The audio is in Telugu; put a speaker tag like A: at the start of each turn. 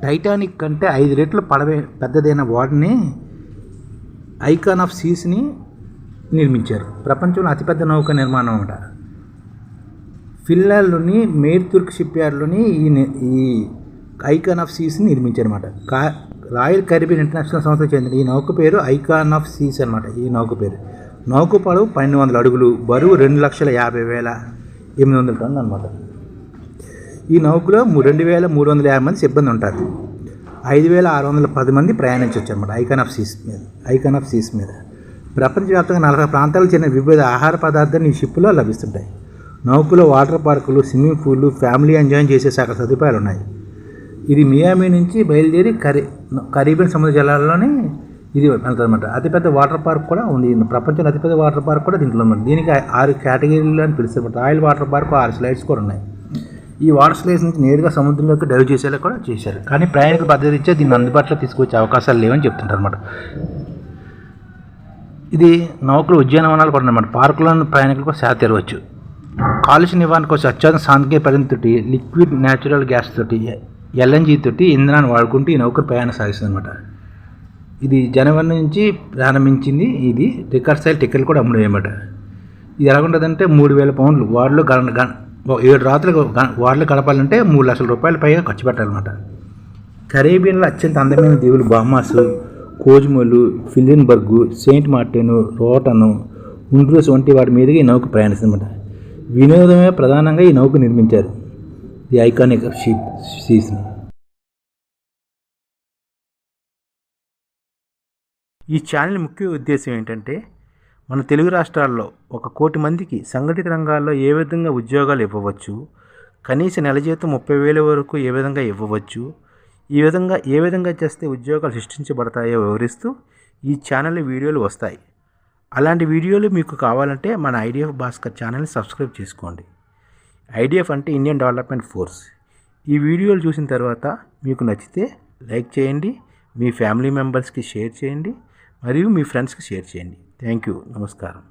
A: టైటానిక్ కంటే 5 రెట్లు పెద్దదైన ఓడని ఐకాన్ ఆఫ్ సీస్ని నిర్మించారు. ప్రపంచంలో అతిపెద్ద నౌక నిర్మాణం అన్నమాట. ఫిన్లాండ్లోని మేర్తుర్క్ షిప్ యార్డ్లోని ఈ ఐకాన్ ఆఫ్ సీస్ని నిర్మించారన్నమాట. రాయల్ కరీబియన్ ఇంటర్నేషనల్ సంస్థకు చెందిన ఈ నౌక పేరు ఐకాన్ ఆఫ్ సీస్ అనమాట. ఈ నౌక పేరు. నౌక పొడవు 1200 అడుగులు, బరువు 2,50,800 టన్నులు అనమాట. ఈ నౌకలో 2,350 మంది సిబ్బంది ఉంటారు. 5,610 మంది ప్రయాణించవచ్చు అనమాట ఐకాన్ ఆఫ్ సీస్ మీద. ప్రపంచవ్యాప్తంగా 40 ప్రాంతాలకు చెందిన వివిధ ఆహార పదార్థాలు ఈ షిప్లో లభిస్తుంటాయి. నౌకలో వాటర్ పార్కులు, స్విమ్మింగ్ పూల్లు, ఫ్యామిలీ ఎంజాయ్ చేసే సకల సదుపాయాలు ఉన్నాయి. ఇది మియామి నుంచి బయలుదేరి కరీబియన్ సముద్ర జలాల్లోనే ఇది వెళ్తుందన్నమాట. అతిపెద్ద వాటర్ పార్క్ కూడా ఉంది. ప్రపంచంలో అతిపెద్ద వాటర్ పార్క్ కూడా దీంట్లో ఉంది. దీనికి 6 కేటగిరీలు అని పిలుస్తారు. రాయల్ వాటర్ పార్క్ 6 స్లైడ్స్ కూడా ఉన్నాయి. ఈ వాటర్ స్లైడ్స్ నుంచి నేరుగా సముద్రంలోకి డైవ్ చేసేలా కూడా చేశారు. కానీ ప్రయాణికుల పద్ధతి ఇచ్చే దీన్ని అందుబాటులో తీసుకొచ్చే అవకాశాలు లేవని చెప్తుంటారు అనమాట. ఇది నౌకలు ఉద్యానవనాలు కూడా అన్నమాట. పార్కులను ప్రయాణికులకు సేద తీరవచ్చు. కాలుష్య నివారణ కోసం అత్యాధునిక సాంకేతిక పరిధితోటి లిక్విడ్ న్యాచురల్ గ్యాస్ తోటి LNG తోటి ఇంధనాన్ని వాడుకుంటూ ఈ నౌక ప్రయాణం సాగిస్తుంది అనమాట. ఇది జనవరి నుంచి ప్రారంభించింది. ఇది రికార్డ్ స్థాయి టికెట్లు కూడా అమ్ముడేయమాట. ఇది ఎలా ఉంటుందంటే 3,000 పౌండ్లు వార్డులో 7 రాత్రులు వార్డులో గడపాలంటే 3 లక్షల రూపాయల పైగా ఖర్చు పెట్టాలన్నమాట. కరేబియన్లో అత్యంత అందమైన దీవులు బహమాస్, కోజ్మోలు, ఫిలిన్బర్గ్, సెయింట్ మార్టిన్, రోటను, ఉండ్రూస్ వంటి వాటి మీదుగా ఈ నౌక ప్రయాణిస్తుందన్నమాట. వినోదమే ప్రధానంగా ఈ నౌక నిర్మించారు. ది ఐకానిక్ సీస్ని. ఈ ఛానల్ ముఖ్య ఉద్దేశం ఏంటంటే మన తెలుగు రాష్ట్రాల్లో 1 కోటి మందికి సంఘటిత రంగాల్లో ఏ విధంగా ఉద్యోగాలు ఇవ్వవచ్చు, కనీస నెల జీతం 30,000 వరకు ఏ విధంగా ఇవ్వవచ్చు, ఏ విధంగా చేస్తే ఉద్యోగాలు సృష్టించబడతాయో వివరిస్తూ ఈ ఛానల్ వీడియోలు వస్తాయి. అలాంటి వీడియోలు మీకు కావాలంటే మన IDF భాస్కర్ ఛానల్ని సబ్స్క్రైబ్ చేసుకోండి. IDF అంటే ఇండియన్ డెవలప్మెంట్ ఫోర్స్. ఈ వీడియోలు చూసిన తర్వాత మీకు నచ్చితే లైక్ చేయండి, మీ ఫ్యామిలీ మెంబర్స్కి షేర్ చేయండి, మరియు మీ ఫ్రెండ్స్కి షేర్ చేయండి. Thank you. నమస్కారం.